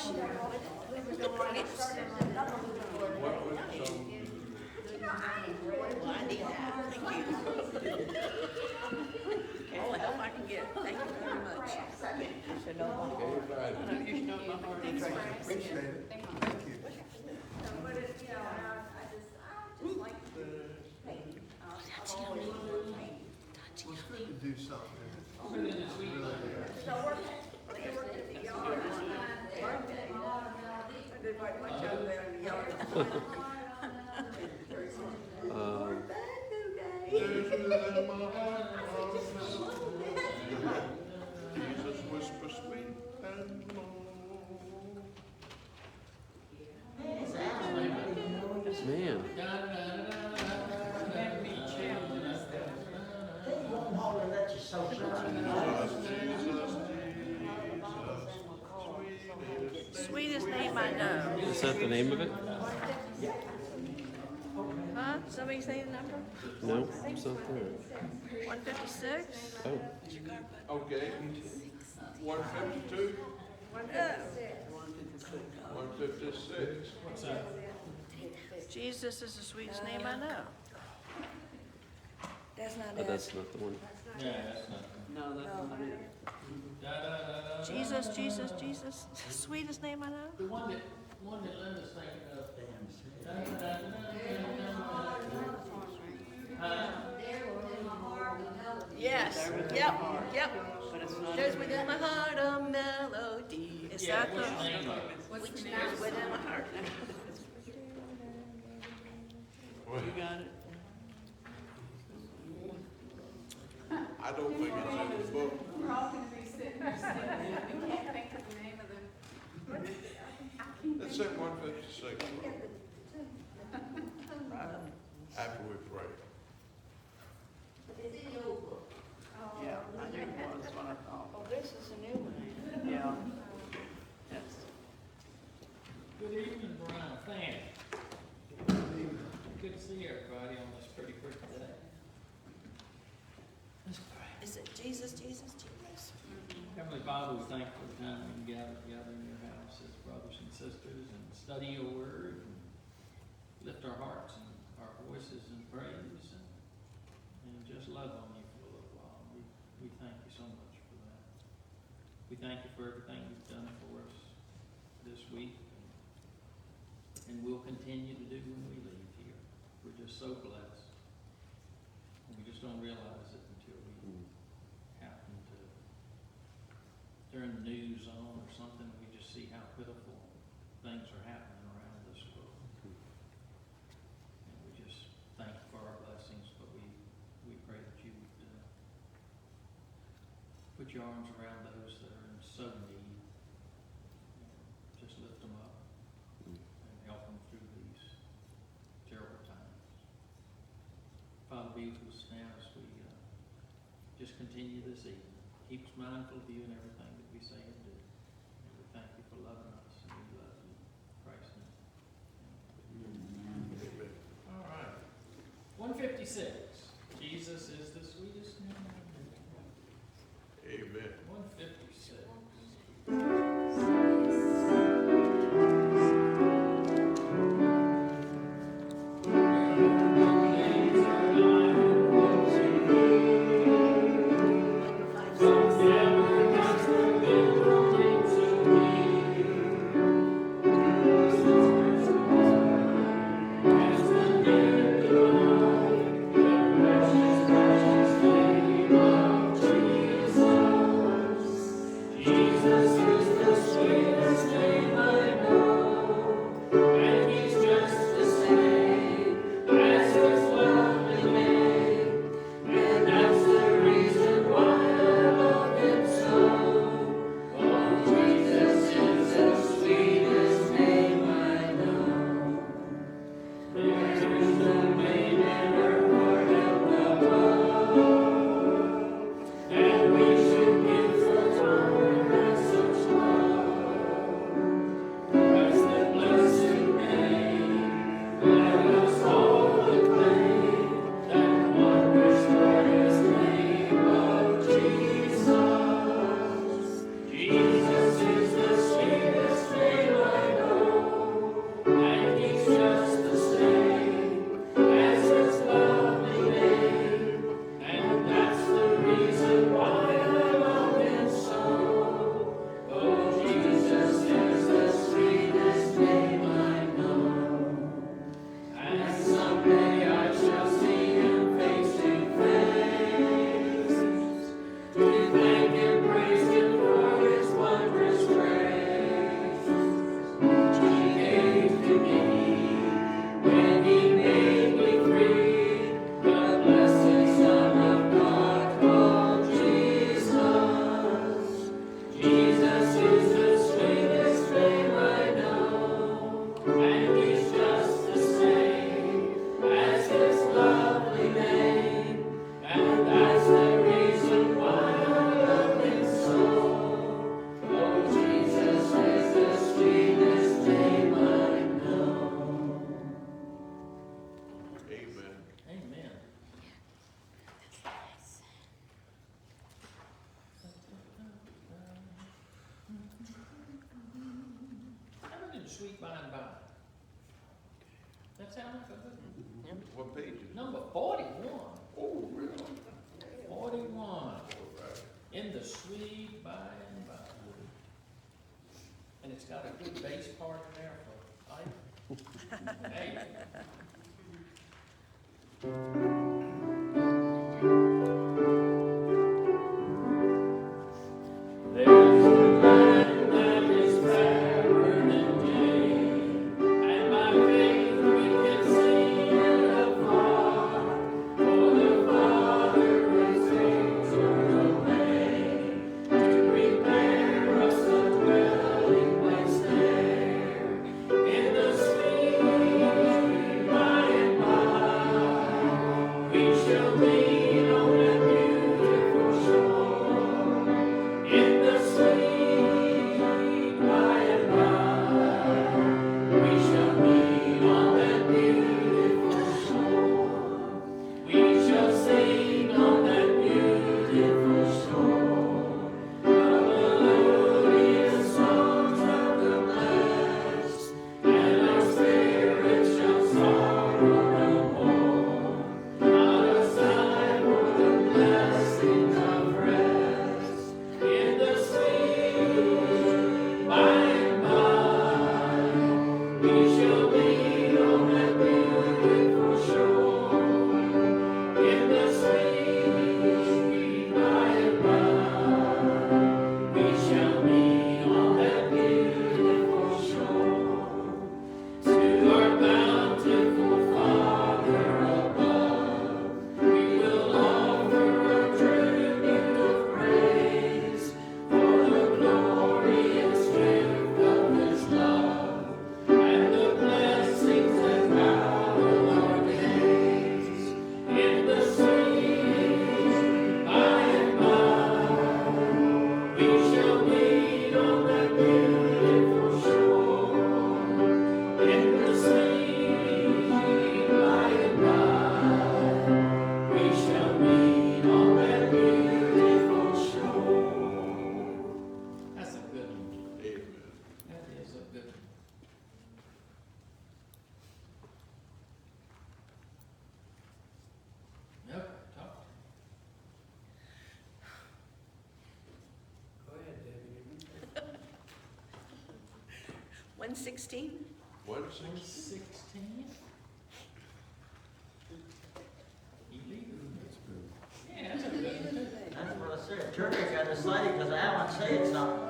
Well, I need that. Thank you. All the help I can get. Thank you very much. You should know my heart. You should know my heart. Appreciate it. Thank you. Well, it's good to do something. Jesus whisper sweet and low. Man. Sweetest name I know. Is that the name of it? Huh? Somebody say the number? No, it's not there. 156? Oh, Okay. 152, 156. What's that? Jesus is the sweetest name I know. That's not but it. that's not the one. Yeah, that's not. No, that's not it. Da, da, da, da, Jesus, Jesus, Jesus. Sweetest name I know. The one that Linda's thinking of. Da, da, da, da, da, da, da. Yes. Yep. Yep. There's within my heart a melody. Is Yeah, that what's the? the name of it? Which is within my heart. You got it. I don't think it's in the book. We're all gonna be sitting here standing, we can't think of the name of them. It's in 156. After we pray. Yeah, I knew it was what I thought. Oh, this is a new one. Yeah. Yes. Good evening, Varina family. Good to see everybody on this pretty day. Let's pray. Is it Jesus, Jesus, Jesus? Heavenly Father, we thank you for the time we can gather together in your house as brothers and sisters and study your word and lift our hearts and our voices in praise and just love on you for a little while. We thank you so much for that. We thank you for everything you've done for us this week and will continue to do when we leave here. We're just so blessed. And we just don't realize it until we happen to turn the news on or something. We just see how pitiful things are happening around this world. And we just thank you for our blessings, but we pray that you would put your arms around those that are in so need. Just lift them up and help them through these terrible times. Father, be with us now as we just continue this evening. Keep us mindful of you and everything that we say and do. And we thank you for loving us, and we love you. In Christ's name. Amen. All right. 156. Jesus is the sweetest name. Amen. 156. Yeah. sweet by and by. That sound like a good one? What page is it? Number 41. Oh, really? 41. All right. In the sweet by and by. And it's got a good bass part in there for life. Hey. There's a land that is fairer than day, and by faith we can see it afar. For the Father has taken away to prepare us a dwelling place there. In the sweet by and by, we shall meet on that beautiful shore. In the sweet by and by, we shall meet on that beautiful shore. We shall sing on that beautiful shore the melodious songs of the blessed, and our spirits shall sorrow no more. Not a sigh for the blessings of rest. In the sweet by and by, we shall meet on that beautiful shore. In the sweet by and by, we shall meet on that beautiful shore. To our bountiful Father above, we will offer a tribute of praise for the glorious gift of His love and the blessings that hallow our days. In the sweet by and by, we shall meet on that beautiful shore. In the sweet by and by, we shall meet on that beautiful shore. That's a good one. Amen. That is a good one. Yep, talk. Go ahead, Debbie. 116? 160. 16. Yeah, that's a good one too. That's what I said. Church got excited because Alan said something.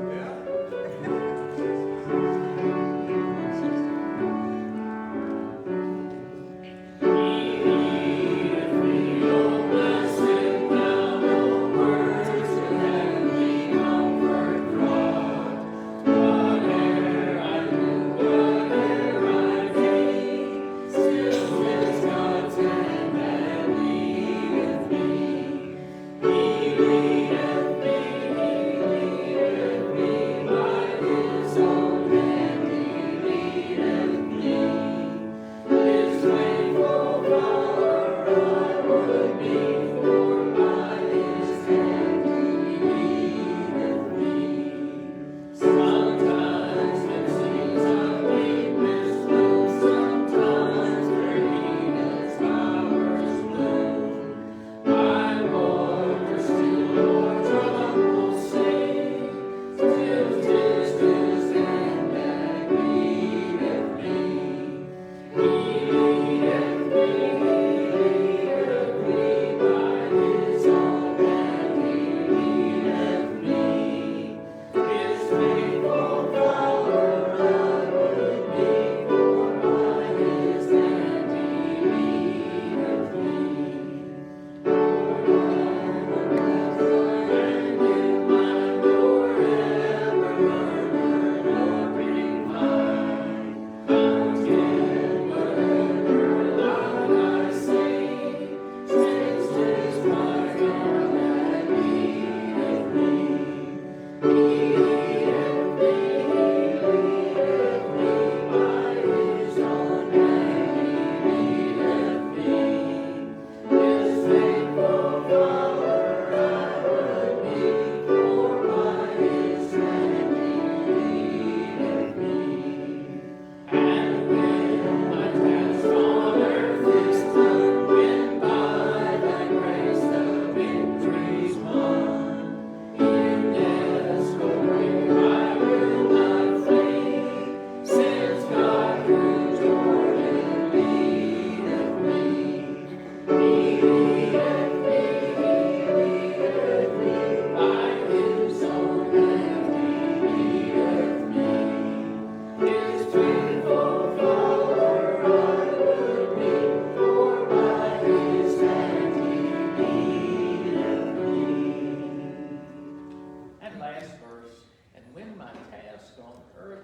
Yeah. He leadeth me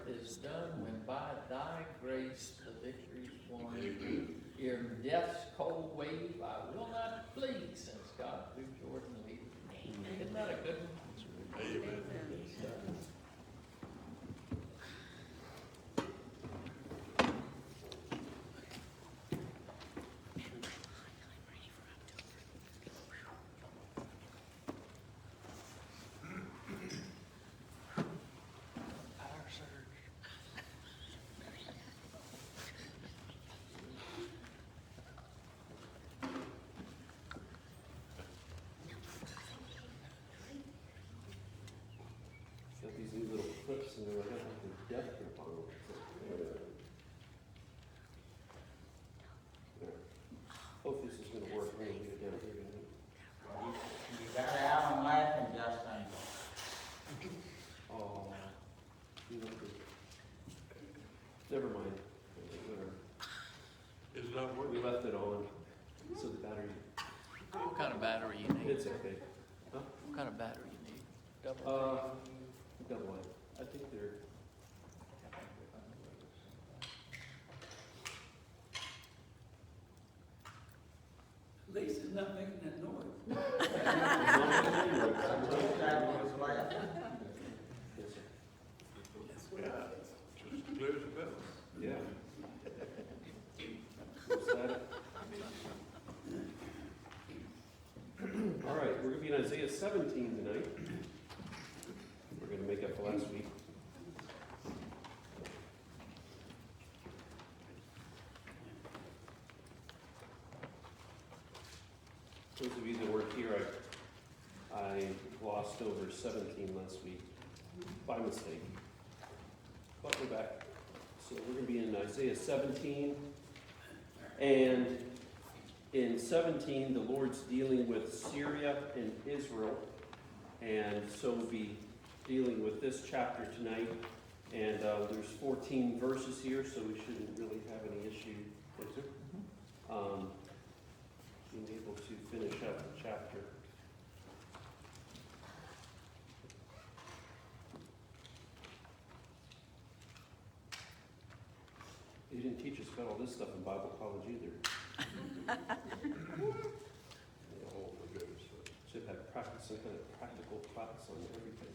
is done when by thy grace the victory is won. Ere death's cold wave I will not flee, since God through Jordan leadeth me. Isn't that a good one? Amen. Got these new little clips and they're like, I have the depth grip on them. There. Hopefully this is gonna work. I'm gonna get it down here. You got Alan laughing, Justin. Oh, you know, never mind. Whatever. It's not We working. left it on, so the battery, What kind of battery you need? it's okay. What kind of battery you need? Double. Double wide. I think they're, Lisa's not making that noise. That was laughing. yes, sir. Yeah, just as clear as a bell. Yeah. What's that? All right, we're gonna be in Isaiah 17 tonight. We're gonna make up for last week. Those of you that weren't here, I glossed over 17 last week by mistake. But we're back. So we're going to be in Isaiah 17. And in 17, the Lord's dealing with Syria and Israel. And so we'll be dealing with this chapter tonight. And there's 14 verses here, so we shouldn't really have any issue with it. Being able to finish up the chapter. They didn't teach us about all this stuff in Bible college either. Oh, my goodness. Should have some kind of practical class on everything.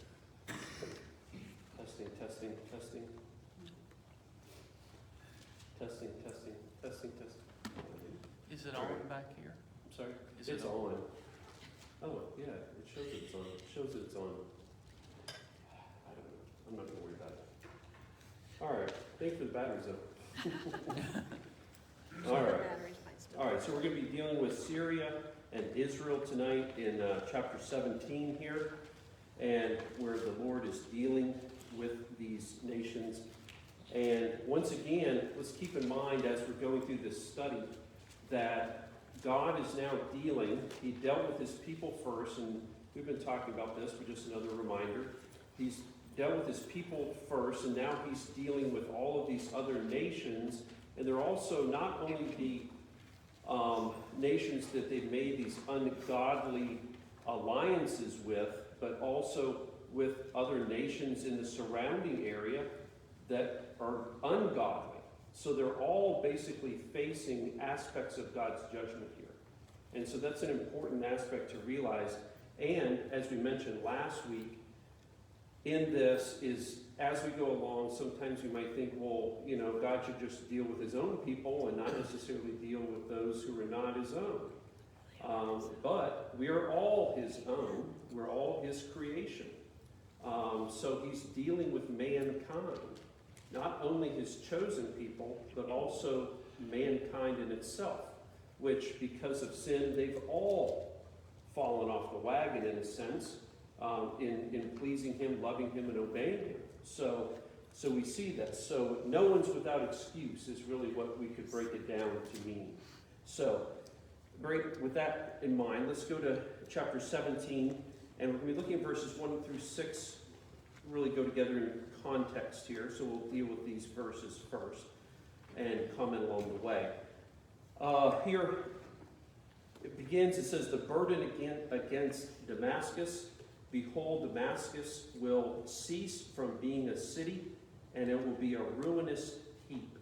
Testing, testing, testing. Testing, testing, testing, testing. Is it on back here? I'm sorry? Is it It's on. Oh, yeah, it shows that it's on. It shows that it's on. I don't know. I'm not gonna worry about it. All right, thanks for the batteries though. All right. All right, so we're going to be dealing with Syria and Israel tonight in chapter 17 here, and where the Lord is dealing with these nations. And once again, let's keep in mind as we're going through this study that God is now dealing. He dealt with his people first, and we've been talking about this, but just another reminder. He's dealt with his people first, and now he's dealing with all of these other nations. And they're also not only the nations that they've made these ungodly alliances with, but also with other nations in the surrounding area that are ungodly. So they're all basically facing aspects of God's judgment here. And so that's an important aspect to realize. And as we mentioned last week, in this is, as we go along, sometimes we might think, well, you know, God should just deal with his own people and not necessarily deal with those who are not his own. But we are all his own. We're all his creation. So he's dealing with mankind. Not only his chosen people, but also mankind in itself. Which, because of sin, they've all fallen off the wagon in a sense. In pleasing him, loving him, and obeying him. So we see this. So no one's without excuse is really what we could break it down to mean. So with that in mind, let's go to chapter 17, and we're going to be looking at verses 1 through 6, really go together in context here. So we'll deal with these verses first and comment along the way. Here it begins, it says, the burden against Damascus. Behold, Damascus will cease from being a city, and it will be a ruinous heap.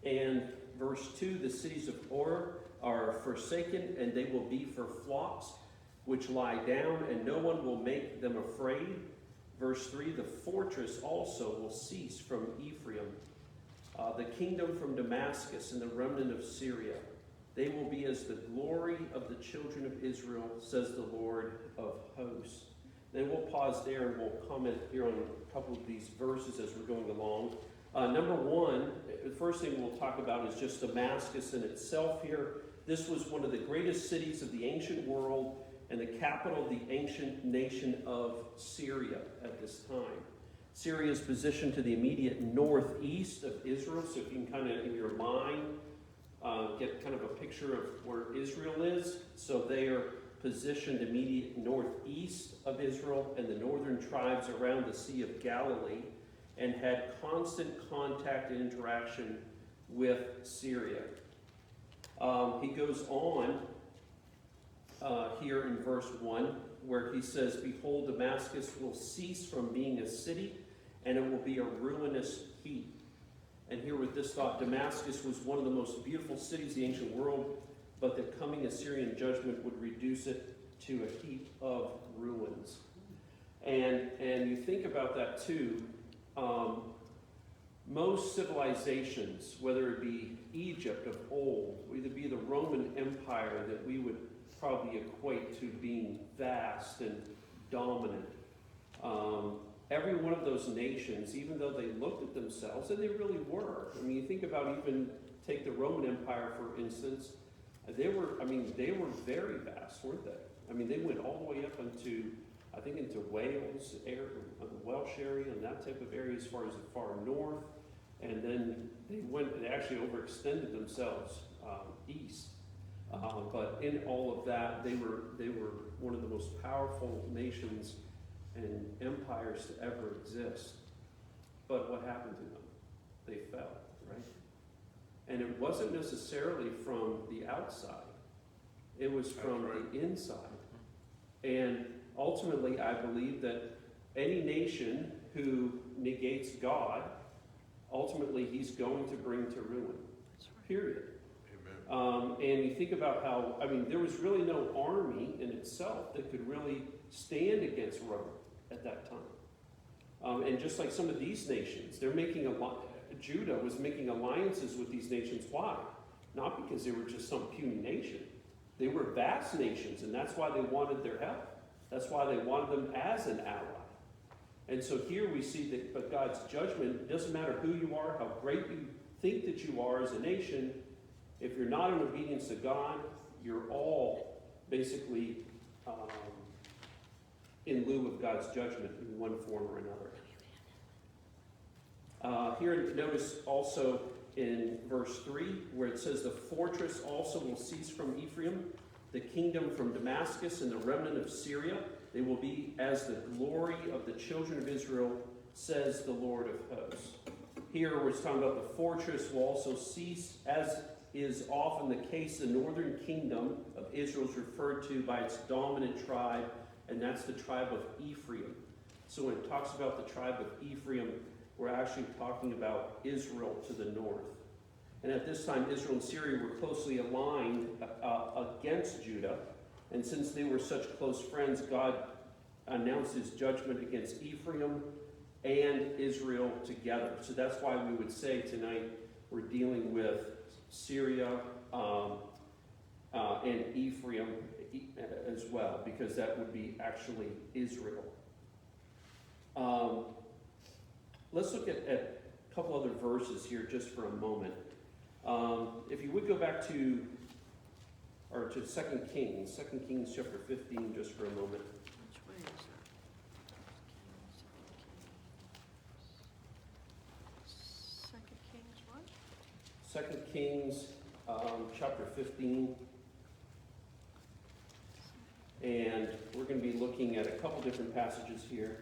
And verse 2, the cities of Or are forsaken, and they will be for flocks which lie down, and no one will make them afraid. Verse 3, the fortress also will cease from Ephraim, the kingdom from Damascus, and the remnant of Syria. They will be as the glory of the children of Israel, says the Lord of hosts. Then we'll pause there and we'll comment here on a couple of these verses as we're going along. Number one, the first thing we'll talk about is just Damascus in itself here. This was one of the greatest cities of the ancient world and the capital of the ancient nation of Syria at this time. Syria is positioned to the immediate northeast of Israel, so if you can kind of, in your mind, get kind of a picture of where Israel is. So they are positioned immediate northeast of Israel and the northern tribes around the Sea of Galilee, and had constant contact and interaction with Syria. He goes on here in verse 1, where he says, behold, Damascus will cease from being a city, and it will be a ruinous heap. And here with this thought, Damascus was one of the most beautiful cities of the ancient world, but the coming Assyrian judgment would reduce it to a heap of ruins. And you think about that too. Most civilizations, whether it be Egypt of old, or either be the Roman Empire that we would probably equate to being vast and dominant. Every one of those nations, even though they looked at themselves, and they really were. I mean, you think about even, take the Roman Empire, for instance, they were very vast, weren't they? I mean, they went all the way up into, I think, into Wales, the Welsh area, and that type of area as far as the far north. And then they actually overextended themselves east. But in all of that, they were one of the most powerful nations and empires to ever exist. But what happened to them? They fell, right? And it wasn't necessarily from the outside. It was from the inside. And ultimately, I believe that any nation who negates God, ultimately he's going to bring to ruin. Period. Amen. And you think about how, I mean, there was really no army in itself that could really stand against Rome at that time. And just like some of these nations, Judah was making alliances with these nations. Why? Not because they were just some puny nation. They were vast nations, and that's why they wanted their help. That's why they wanted them as an ally. And so here we see that, but God's judgment, it doesn't matter who you are, how great you think that you are as a nation, if you're not in obedience to God, you're all basically in lieu of God's judgment in one form or another. Here, notice also in verse 3, where it says, the fortress also will cease from Ephraim, the kingdom from Damascus, and the remnant of Syria. They will be as the glory of the children of Israel, says the Lord of hosts. Here we're talking about the fortress will also cease, as is often the case. The northern kingdom of Israel is referred to by its dominant tribe, and that's the tribe of Ephraim. So when it talks about the tribe of Ephraim, we're actually talking about Israel to the north. And at this time, Israel and Syria were closely aligned against Judah. And since they were such close friends, God announced his judgment against Ephraim and Israel together. So that's why we would say tonight we're dealing with Syria and Ephraim as well, because that would be actually Israel. Let's look at a couple other verses here just for a moment. If you would go back to 2 Kings chapter 15 just for a moment. Which way is that? 2 Kings what? 2 Kings chapter 15. And we're going to be looking at a couple different passages here.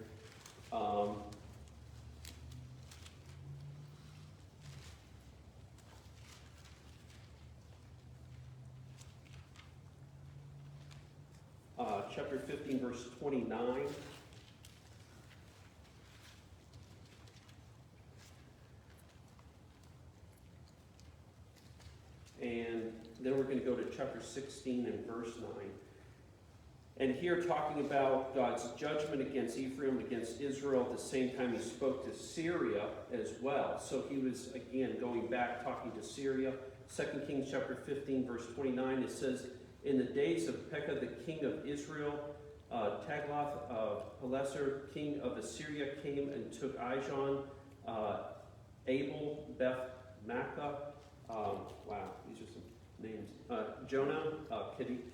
Chapter 15, verse 29. Then we're going to go to chapter 16 and verse 9. And here talking about God's judgment against Ephraim, against Israel. At the same time, he spoke to Syria as well. So he was, again, going back, talking to Syria. 2 Kings chapter 15, verse 29, it says, in the days of Pekah, the king of Israel, Tiglath-Pileser, king of Assyria, came and took Ijon, Abel, Beth-Makkah, wow, these are some names, Jonah,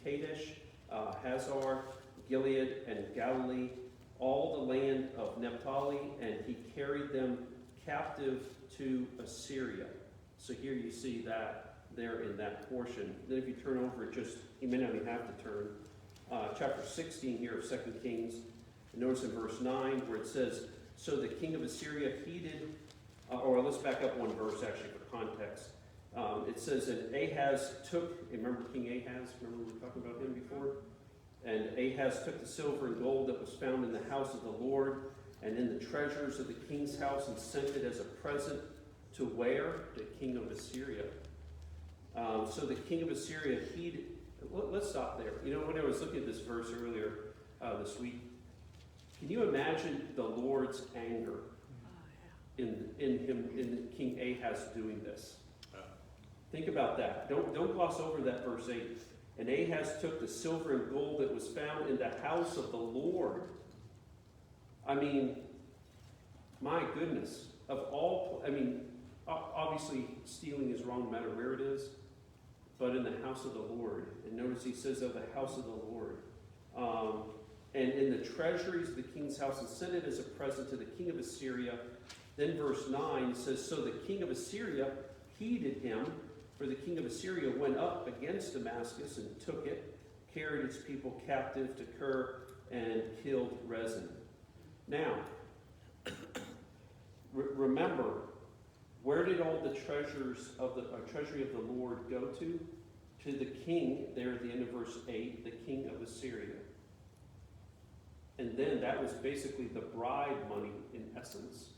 Kadesh, Hazar, Gilead, and Galilee, all the land of Naphtali, and he carried them captive to Assyria. So here you see that there in that portion. Then if you turn over, you may not even have to turn, chapter 16 here of 2 Kings, notice in verse 9 where it says, so the king of Assyria heeded, or let's back up one verse actually for context. It says that Ahaz took, remember King Ahaz? Remember we were talking about him before? And Ahaz took the silver and gold that was found in the house of the Lord and in the treasures of the king's house and sent it as a present to where? The king of Assyria. So the king of Assyria heeded. Let's stop there. You know, when I was looking at this verse earlier this week, can you imagine the Lord's anger in King Ahaz doing this? Think about that. Don't gloss over that verse 8. And Ahaz took the silver and gold that was found in the house of the Lord. I mean, my goodness. Obviously stealing is wrong no matter where it is, but in the house of the Lord. And notice he says of the house of the Lord. And in the treasuries of the king's house, and sent it as a present to the king of Assyria. Then verse 9 says, so the king of Assyria heeded him, for the king of Assyria went up against Damascus and took it, carried its people captive to Kir, and killed Rezin. Now, remember, where did all the treasures of the treasury of the Lord go to? To the king, there at the end of verse 8, the king of Assyria. And then that was basically the bribe money, in essence,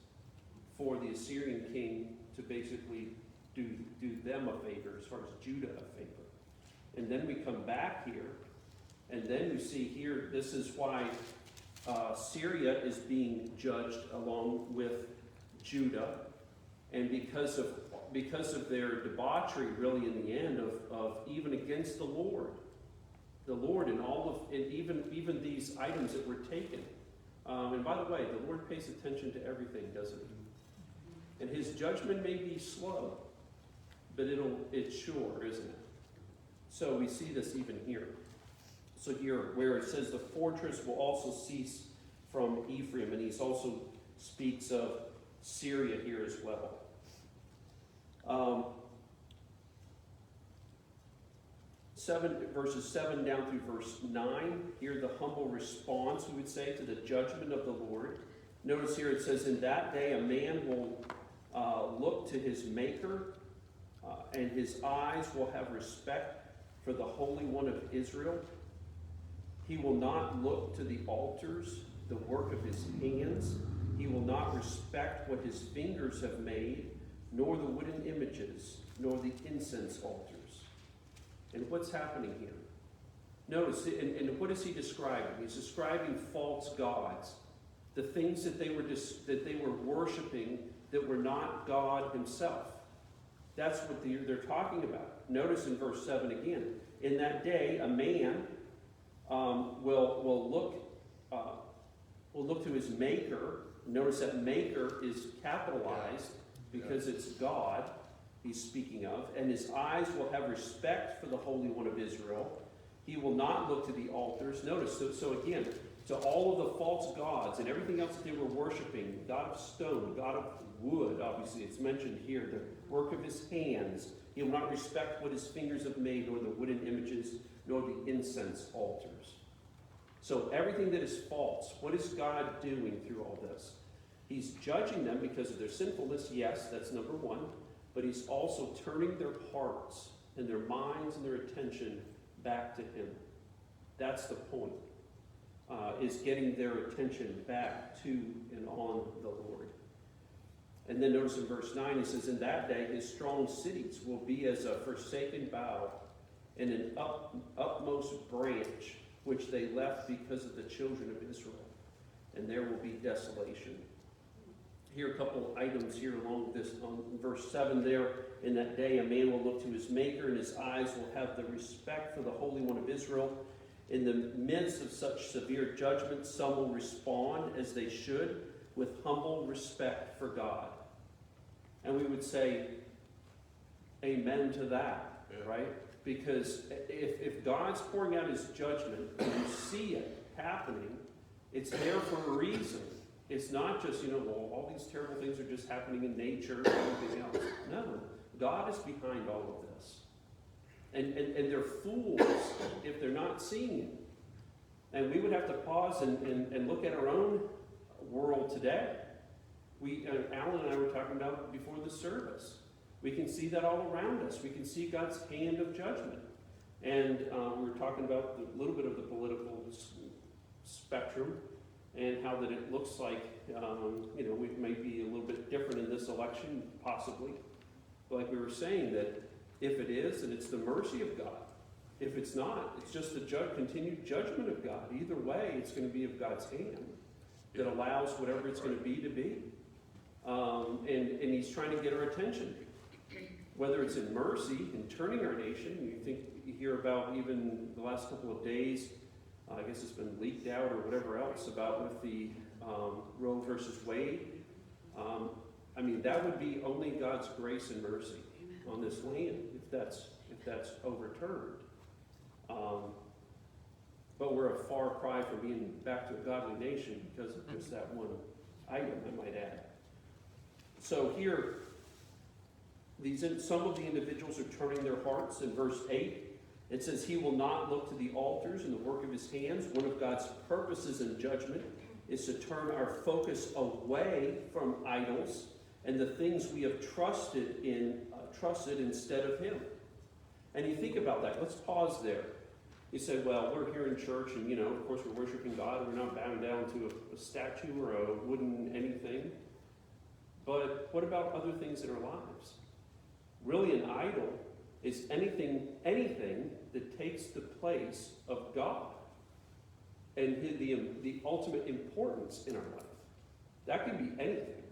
for the Assyrian king to basically do them a favor, as far as Judah a favor. And then we come back here, and then we see here, this is why Syria is being judged along with Judah, and because of their debauchery, really in the end, of even against the Lord and all of, and even these items that were taken. And by the way, the Lord pays attention to everything, doesn't he? And his judgment may be slow, but it's sure, isn't it? So we see this even here. So here, where it says the fortress will also cease from Ephraim, and he also speaks of Syria here as well. Verses 7 down through verse 9, here the humble response, we would say, to the judgment of the Lord. Notice here it says, in that day a man will look to his Maker, and his eyes will have respect for the Holy One of Israel. He will not look to the altars, the work of his hands. He will not respect what his fingers have made, nor the wooden images, nor the incense altars. And what's happening here? Notice, and what is he describing? He's describing false gods, the things that they were worshiping that were not God himself. That's what they're talking about. Notice in verse 7 again. In that day, a man will look to his Maker. Notice that Maker is capitalized because it's God he's speaking of. And his eyes will have respect for the Holy One of Israel. He will not look to the altars. Notice, so again, to all of the false gods and everything else that they were worshiping, God of stone, God of wood, obviously it's mentioned here, the work of his hands. He will not respect what his fingers have made, nor the wooden images, nor the incense altars. So everything that is false, what is God doing through all this? He's judging them because of their sinfulness, yes, that's number one, but he's also turning their hearts and their minds and their attention back to him. That's the point, is getting their attention back to and on the Lord. And then notice in verse 9, he says, in that day his strong cities will be as a forsaken bough and an upmost branch, which they left because of the children of Israel. And there will be desolation. Here are a couple items here along this, on verse 7 there. In that day a man will look to his Maker, and his eyes will have the respect for the Holy One of Israel. In the midst of such severe judgment, some will respond as they should, with humble respect for God. And we would say, amen to that, right? Because if God's pouring out his judgment, and you see it happening, it's there for a reason. It's not just, well, all these terrible things are just happening in nature and everything else. No, God is behind all of this. And they're fools if they're not seeing it. And we would have to pause and look at our own world today. Alan and I were talking about before the service. We can see that all around us. We can see God's hand of judgment. And we were talking about a little bit of the political spectrum and how that it looks like, we may be a little bit different in this election, possibly. Like we were saying, that if it is, then it's the mercy of God. If it's not, it's just the continued judgment of God. Either way, it's going to be of God's hand that allows whatever it's going to be. And he's trying to get our attention. Whether it's in mercy, in turning our nation, you hear about even the last couple of days, I guess it's been leaked out or whatever else about with the Roe versus Wade. That would be only God's grace and mercy on this land if that's overturned. But we're a far cry from being back to a godly nation because of just that one item, I might add. So here, some of the individuals are turning their hearts. In verse 8, it says, he will not look to the altars and the work of his hands. One of God's purposes in judgment is to turn our focus away from idols and the things we have trusted instead of him. And you think about that. Let's pause there. You say, well, we're here in church and, of course we're worshiping God. We're not bowing down to a statue or a wooden anything. But what about other things in our lives? Really, an idol is anything that takes the place of God and the ultimate importance in our life. That can be anything.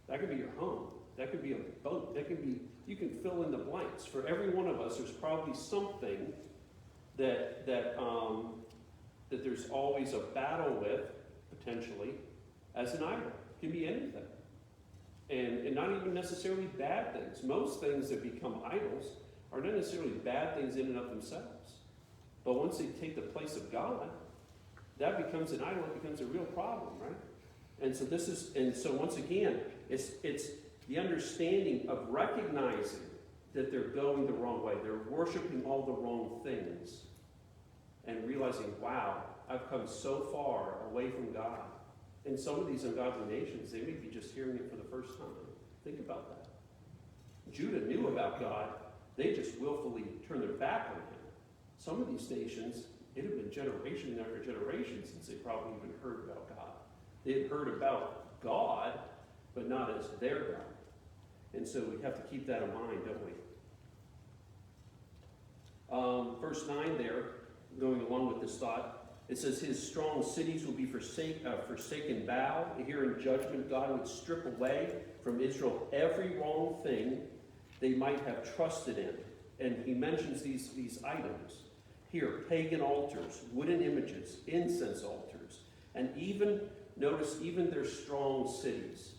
That could be your home. That could be a boat. That could be, you can fill in the blanks. For every one of us, there's probably something that there's always a battle with, potentially, as an idol. It can be anything. And not even necessarily bad things. Most things that become idols are not necessarily bad things in and of themselves. But once they take the place of God, that becomes an idol. It becomes a real problem, right? And so once again, it's the understanding of recognizing that they're going the wrong way. They're worshiping all the wrong things. And realizing, wow, I've come so far away from God. And some of these ungodly nations, they may be just hearing it for the first time. Think about that. Judah knew about God. They just willfully turned their back on him. Some of these nations, it had been generation after generation since they probably even heard about God. They had heard about God, but not as their God. And so we have to keep that in mind, don't we? Verse 9 there, going along with this thought, it says, his strong cities will be forsaken bow. Here in judgment, God would strip away from Israel every wrong thing they might have trusted in. And he mentions these items. Here, pagan altars, wooden images, incense altars, and even their strong cities.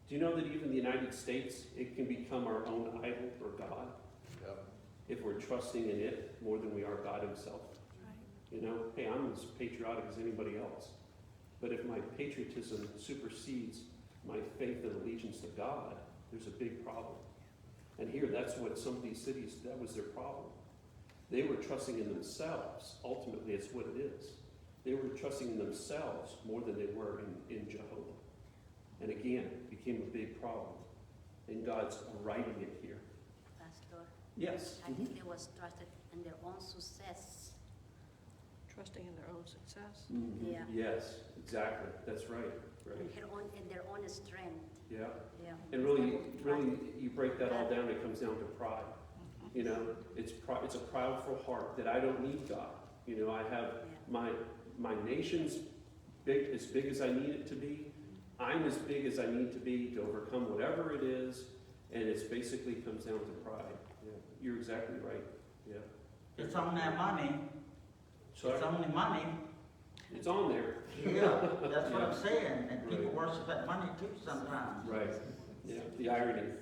Do you know that even the United States, it can become our own idol or God? Yep. If we're trusting in it more than we are God himself. Hey, I'm as patriotic as anybody else. But if my patriotism supersedes my faith and allegiance to God, there's a big problem. And here, that's what some of these cities, that was their problem. They were trusting in themselves. Ultimately, it's what it is. They were trusting in themselves more than they were in Jehovah. And again, it became a big problem. And God's writing it here. Pastor, Yes. I think they was trusted in their own success. Trusting in their own success. Mm-hmm. Yeah. Yes, exactly. That's right. In their own strength. Yeah. Yeah. And really, you break that all down, it comes down to pride. You know, it's a proudful heart that I don't need God. You know, I have my nation's as big as I need it to be. I'm as big as I need to be to overcome whatever it is, and it's basically comes down to pride. Yeah, you're exactly right. Yeah. It's on that money. Sorry? It's on the money. It's on there. Yeah, that's what Yeah. I'm saying. And people Right. worship that money too sometimes. Right. Yeah. The irony.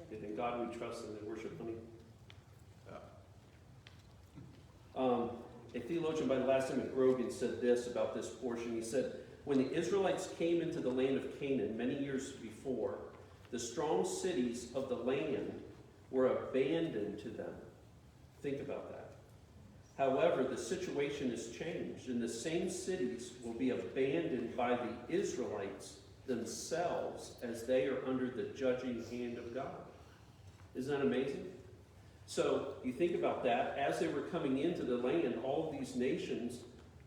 That in God we trust and they worship money. A theologian by the last name of Grogan said this about this portion. He said, when the Israelites came into the land of Canaan many years before, the strong cities of the land were abandoned to them. Think about that. However, the situation has changed, and the same cities will be abandoned by the Israelites themselves as they are under the judging hand of God. Isn't that amazing? So you think about that, as they were coming into the land, all of these nations,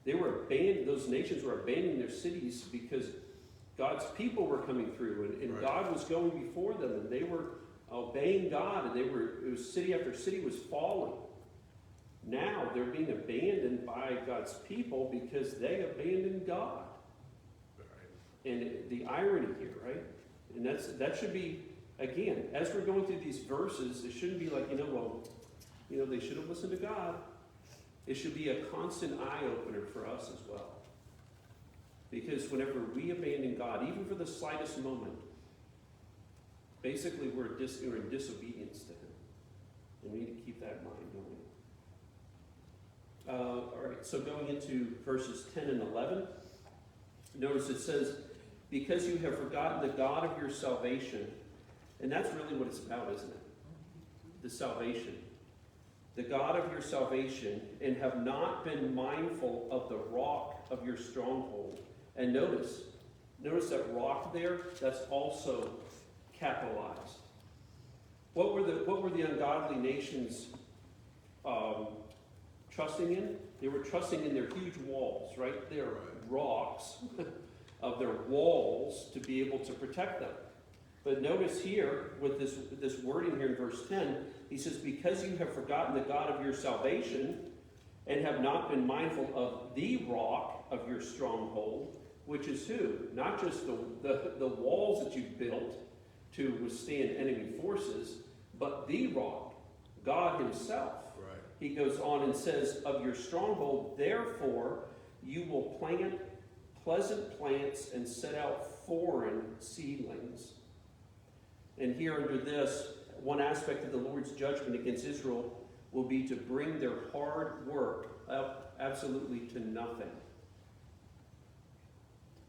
those nations were abandoning their cities because God's people were coming through, and Right. God was going before them, and they were obeying God, and it was city after city was falling. Now they're being abandoned by God's people because they abandoned God. Right. And the irony here, right? And that should be, again, as we're going through these verses, it shouldn't be like, they should have listened to God. It should be a constant eye-opener for us as well. Because whenever we abandon God, even for the slightest moment, basically we're in disobedience to Him. And we need to keep that in mind, don't we? All right, so going into verses 10 and 11, notice it says, because you have forgotten the God of your salvation, and that's really what it's about, isn't it? The salvation. The God of your salvation, and have not been mindful of the rock of your stronghold. And notice that rock there, that's also capitalized. What were the ungodly nations trusting in? They were trusting in their huge walls, right? Their rocks of their walls to be able to protect them. But notice here, with this wording here in verse 10, he says, because you have forgotten the God of your salvation and have not been mindful of the rock of your stronghold, which is who? Not just the walls that you've built to withstand enemy forces, but the rock, God Himself. Right. He goes on and says, of your stronghold, therefore, you will plant pleasant plants and set out foreign seedlings. And here under this, one aspect of the Lord's judgment against Israel will be to bring their hard work up absolutely to nothing.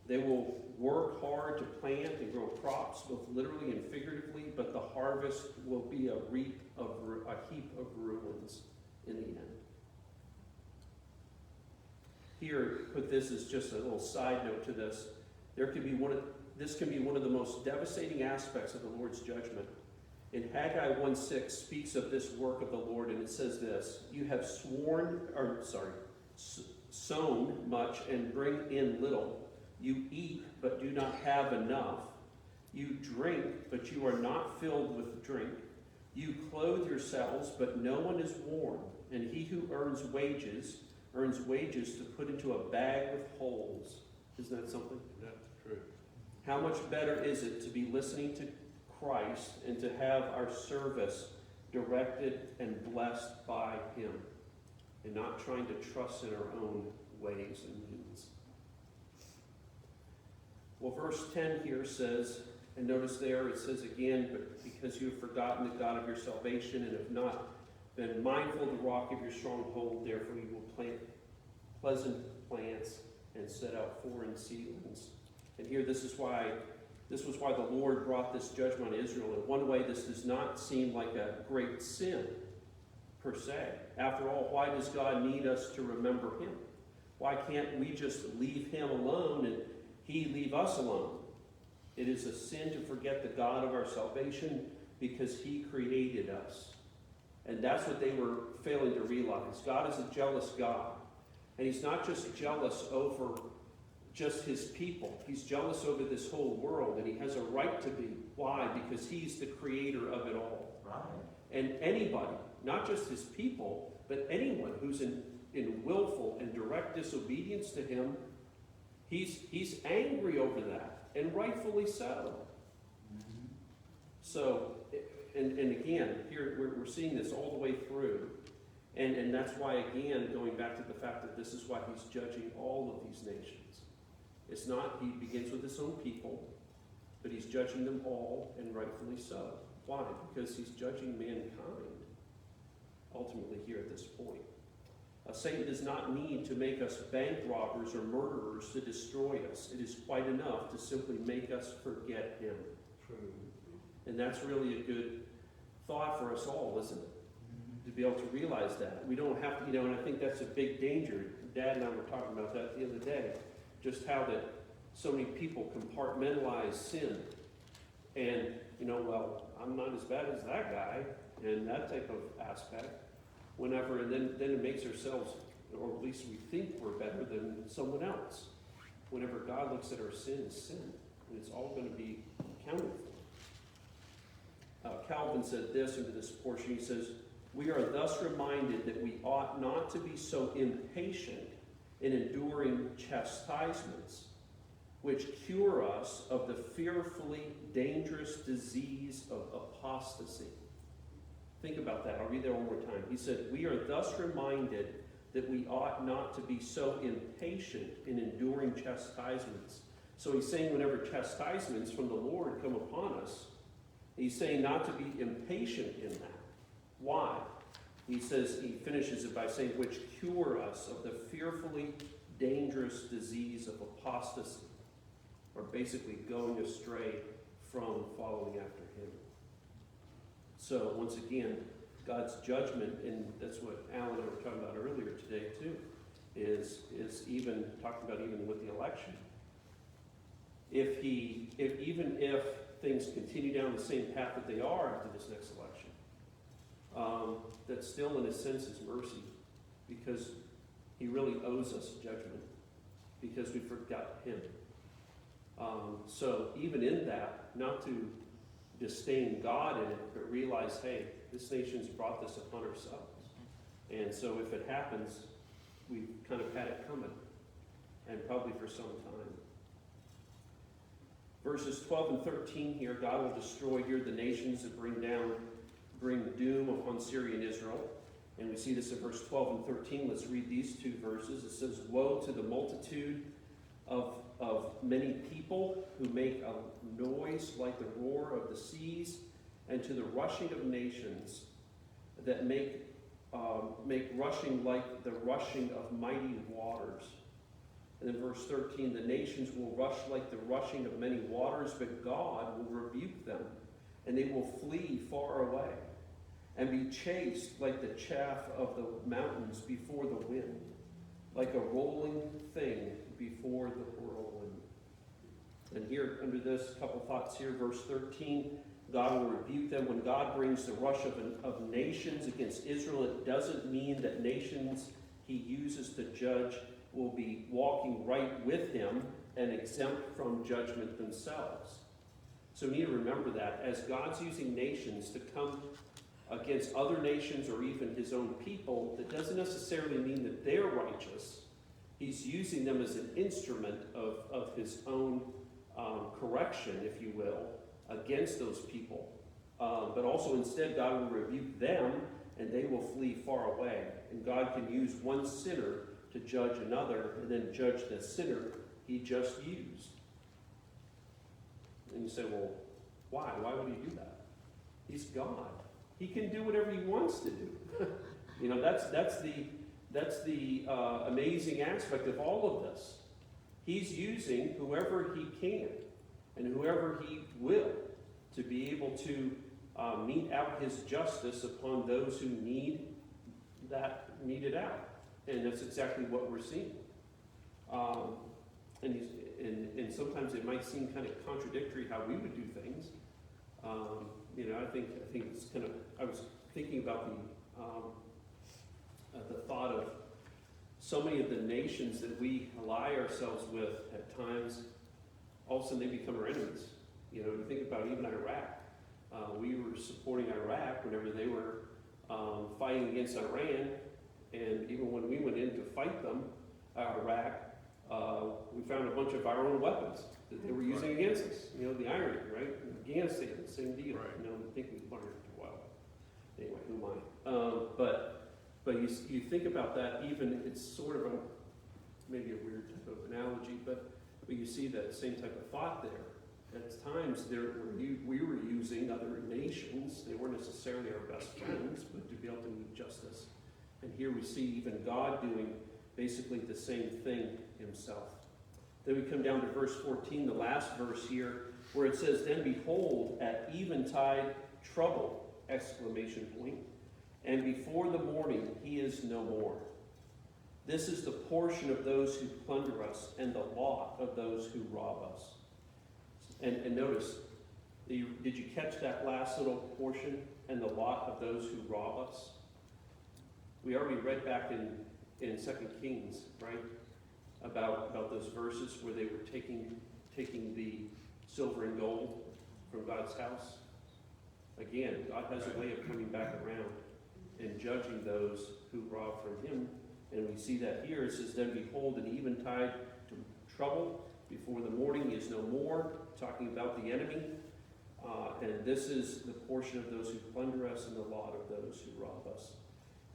They will work hard to plant and grow crops, both literally and figuratively, but the harvest will be a heap of ruins in the end. Here, put this as just a little side note to this. This can be one of the most devastating aspects of the Lord's judgment. In Haggai 1:6 speaks of this work of the Lord, and it says this: you have sown much and bring in little. You eat, but do not have enough. You drink, but you are not filled with drink. You clothe yourselves, but no one is warm. And he who earns wages to put into a bag with holes. Isn't that something? That's true. How much better is it to be listening to Christ and to have our service directed and blessed by Him, and not trying to trust in our own ways and means? Well, verse 10 here says, and notice there it says again, but because you have forgotten the God of your salvation and have not been mindful of the rock of your stronghold, therefore you will plant pleasant plants and set out foreign seedlings. And here this was why the Lord brought this judgment on Israel. In one way, this does not seem like a great sin per se. After all, why does God need us to remember Him? Why can't we just leave Him alone and He leave us alone? It is a sin to forget the God of our salvation because He created us. And that's what they were failing to realize. God is a jealous God. And He's not just jealous over just His people. He's jealous over this whole world, and He has a right to be. Why? Because He's the creator of it all. Right. And anybody, not just his people, but anyone who's in willful and direct disobedience to him. He's angry over that, and rightfully so. So, and again, here we're seeing this all the way through. And that's why, again, going back to the fact that this is why he's judging all of these nations. It's not, he begins with his own people, but he's judging them all, and rightfully so. Why? Because he's judging mankind, ultimately, here at this point. Satan does not need to make us bank robbers or murderers to destroy us. It is quite enough to simply make us forget him. True. And that's really a good thought for us all, isn't it? To be able to realize that. We don't have to, and I think that's a big danger. Dad and I were talking about that the other day. Just how that so many people compartmentalize sin. And, well, I'm not as bad as that guy, and that type of aspect. Whenever, and then it makes ourselves, or at least we think we're better than someone else. Whenever God looks at our sin as sin, and it's all going to be accounted for. Calvin said this into this portion. He says, "We are thus reminded that we ought not to be so impatient in enduring chastisements, which cure us of the fearfully dangerous disease of apostasy." Think about that. I'll read that one more time. He said, "We are thus reminded that we ought not to be so impatient in enduring chastisements." So he's saying whenever chastisements from the Lord come upon us, he's saying not to be impatient in that. Why? He says, he finishes it by saying, which cure us of the fearfully dangerous disease of apostasy, or basically going astray from following after him. So once again, God's judgment, and that's what Alan and I were talking about earlier today too, is even talking about even with the election. Even if things continue down the same path that they are after this next election, that still in a sense is mercy, because he really owes us judgment because we forgot him. So even in that, not to disdain God in it, but realize, hey, this nation's brought this upon ourselves. And so if it happens, we've kind of had it coming, and probably for some time. Verses 12 and 13 here, God will destroy here the nations that bring doom upon Syria and Israel. And we see this in verse 12 and 13. Let's read these two verses. It says, "Woe to the multitude of many people who make a noise like the roar of the seas, and to the rushing of nations that make rushing like the rushing of mighty waters." And then verse 13, "The nations will rush like the rushing of many waters, but God will rebuke them, and they will flee far away, and be chased like the chaff of the mountains before the wind, like a rolling thing before the whirlwind." And here, under this, couple thoughts here. Verse 13, God will rebuke them. When God brings the rush of nations against Israel, it doesn't mean that nations he uses to judge will be walking right with him and exempt from judgment themselves. So we need to remember that as God's using nations to come against other nations or even his own people, that doesn't necessarily mean that they're righteous. He's using them as an instrument of his own correction, if you will, against those people. But also instead, God will rebuke them, and they will flee far away. And God can use one sinner to judge another, and then judge the sinner he just used. And you say, well, why? Why would he do that? He's God. He can do whatever he wants to do. That's the amazing aspect of all of this. He's using whoever he can and whoever he will to be able to mete out his justice upon those who need that meted out. And that's exactly what we're seeing. And sometimes it might seem kind of contradictory how we would do things. I think it's kind of. I was thinking about the thought of so many of the nations that we ally ourselves with at times. All of a sudden, they become our enemies. You think about even Iraq. We were supporting Iraq whenever they were fighting against Iran, and even when we went in to fight them, Iraq, we found a bunch of our own weapons that they were using against us. You know, the irony, right? In Afghanistan, same deal. Right. You know, I think we learned well. Anyway, who am I? But you think about that. Even it's sort of maybe a weird type of analogy, but you see that same type of thought there. At times, we were using other nations. They weren't necessarily our best friends, but to be able to meet justice. And here we see even God doing basically the same thing himself. Then we come down to verse 14, the last verse here, where it says, "Then behold, at eventide trouble, ! And before the morning he is no more. This is the portion of those who plunder us, and the lot of those who rob us." And notice, did you catch that last little portion, "and the lot of those who rob us"? We already read back in 2 Kings, right? About those verses where they were taking the silver and gold from God's house. Again, God has a way of coming back around and judging those who rob from him. And we see that here. It says, "Then behold, an eventide to trouble. Before the morning he is no more," talking about the enemy. And this is the portion of those who plunder us and the lot of those who rob us.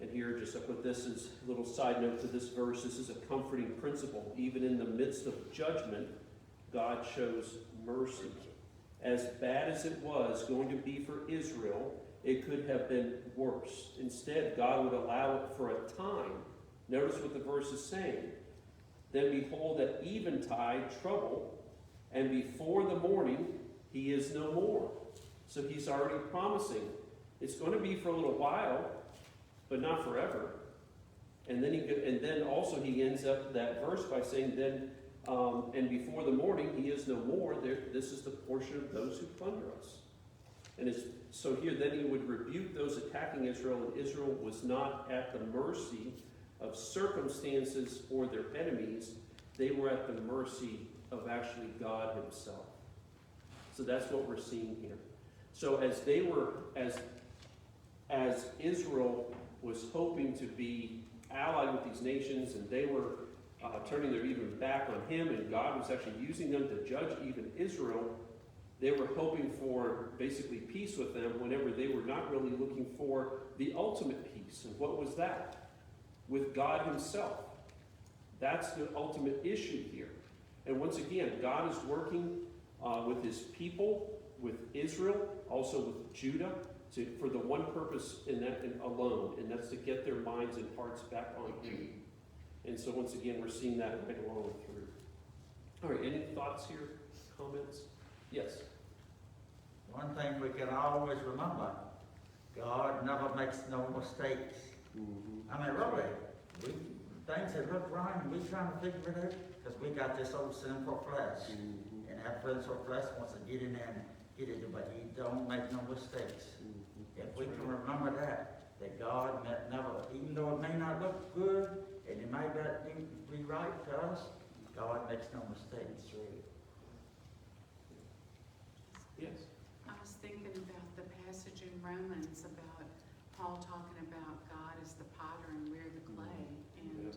And here, just I put this as a little side note to this verse. This is a comforting principle. Even in the midst of judgment, God shows mercy. As bad as it was going to be for Israel, it could have been worse. Instead, God would allow it for a time. Notice what the verse is saying. "Then behold, at eventide trouble, and before the morning he is no more." So he's already promising it's going to be for a little while, but not forever. And then also he ends up that verse by saying, "Then and before the morning he is no more." This is the portion of those who plunder us. And so here then he would rebuke those attacking Israel, and Israel was not at the mercy of circumstances or their enemies. They were at the mercy of actually God himself. So that's what we're seeing here. So as Israel was hoping to be allied with these nations, and they were turning their even back on him, and God was actually using them to judge even Israel, they were hoping for basically peace with them whenever they were not really looking for the ultimate peace. And what was that? With God himself. That's the ultimate issue here. And once again, God is working with his people, with Israel, also with Judah, for the one purpose alone, and that's to get their minds and hearts back on him. And so once again, we're seeing that right along through. All right, any thoughts here? Comments? Yes? One thing we can always remember, God never makes no mistakes. Mm-hmm. I mean, really, things that look wrong, we trying to figure it out, because we got this old sinful flesh. Mm-hmm. And that sinful flesh wants to get in there and get it, but he don't make no mistakes. Mm-hmm. If we can remember that God never, even though it may not look good, and it might not be right to us, God makes no mistakes. Yes. I was thinking about the passage in Romans about Paul talking about God as the potter and we're the clay, and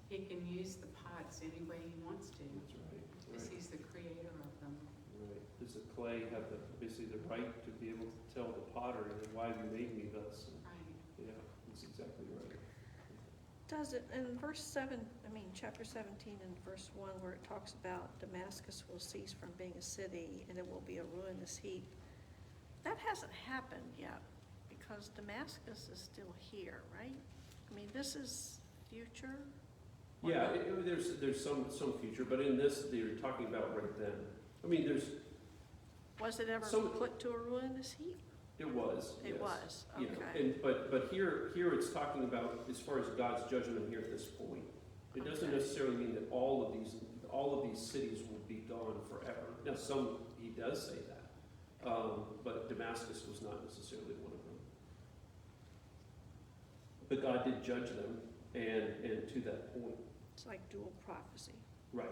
he can use the pots any way he wants to, That's right. because he's the creator of them. Right. Does the clay have basically the right to be able to tell the potter, "Why have you made me thus?" And, Right. yeah, that's exactly right. Does it, in chapter 17 and verse 1, where it talks about Damascus will cease from being a city and it will be a ruinous heap, that hasn't happened yet, because Damascus is still here, right? I mean, this is future? Or Yeah, not? there's some future, but in this, they're talking about right then. I mean, Was it ever So- put to a ruinous heap? it was. It yes. was, You know, okay. but here it's talking about as far as God's judgment here at this point. It doesn't Okay. necessarily mean that all of these cities will be gone forever. Now, some he does say that, but Damascus was not necessarily one of them. But God did judge them, and to that point. It's like dual prophecy. Right.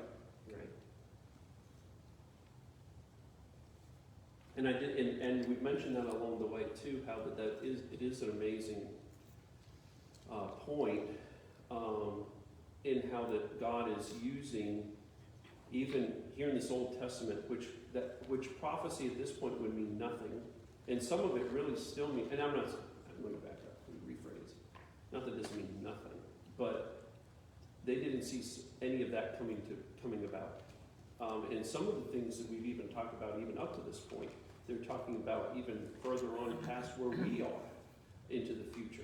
And and we mentioned that along the way too, how it is an amazing point in how that God is using, even here in this Old Testament, which prophecy at this point would mean nothing, and some of it really still mean. And I'm going to back up and rephrase. Not that this means nothing, but they didn't see any of that coming about. And some of the things that we've even talked about, even up to this point, they're talking about even further on past where we are into the future,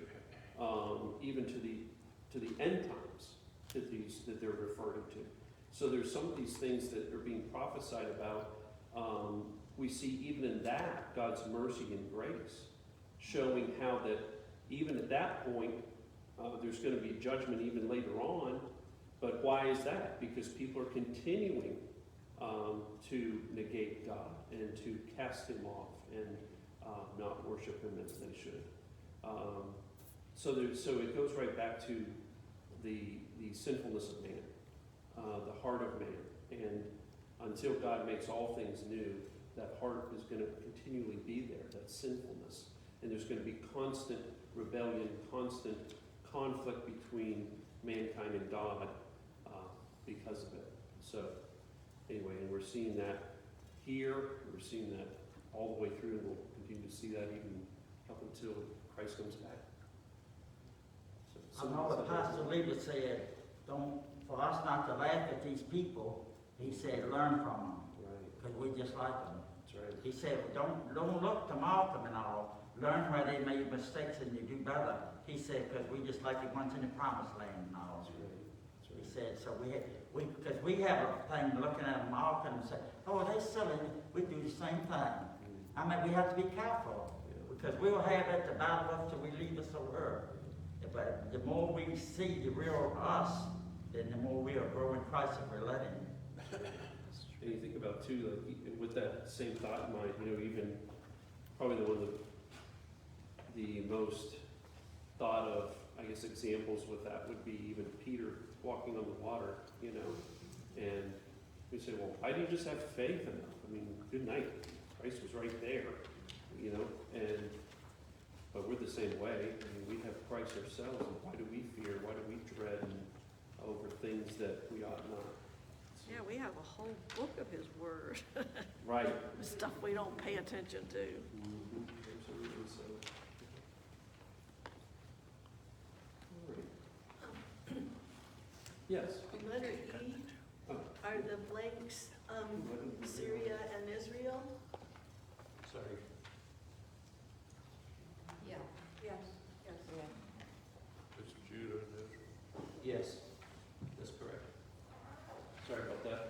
even to the end times that they're referring to. So there's some of these things that are being prophesied about. We see even in that God's mercy and grace, showing how that even at that point there's going to be judgment even later on. But why is that? Because people are continuing to negate God and to cast Him off and not worship Him as they should. So it goes right back to the sinfulness of man, the heart of man. And until God makes all things new, that heart is going to continually be there, that sinfulness. And there's going to be constant rebellion, constant conflict between mankind and God because of it. So anyway, and we're seeing that here, we're seeing that all the way through, and we'll continue to see that even up until Christ comes back. I know what Pastor Lieber said, for us not to laugh at these people, he said, learn from them. Right. Because we just like them. That's right. He said, don't look to mock them and all. Learn where they made mistakes and you do better. He said, because we just like the ones in the promised land and all. That's right. That's right. He said, so because we have a thing looking at them, mocking them, and say, oh, they're silly. We do the same thing. I mean, we have to be careful. Because we'll have it to battle us till we leave us so earth. But the more we see the real us, then the more we'll grow in Christ if we're letting Him. And you think about too, like with that same thought in mind, even probably the one of the most thought of, I guess, examples with that would be even Peter walking on the water, and we say, well, why do you just have faith enough? I mean, good night. Christ was right there, but we're the same way. I mean, we have Christ ourselves, and why do we fear? Why do we dread over things that we ought not? Yeah, we have a whole book of His Word. Right. Stuff we don't pay attention to. Mm-hmm. Absolutely so. All right. Yes. Letter E, are the blanks Syria and Israel? Sorry. Yeah. Yes. Yes. It's Judah and Israel. Yes, that's correct. Sorry about that.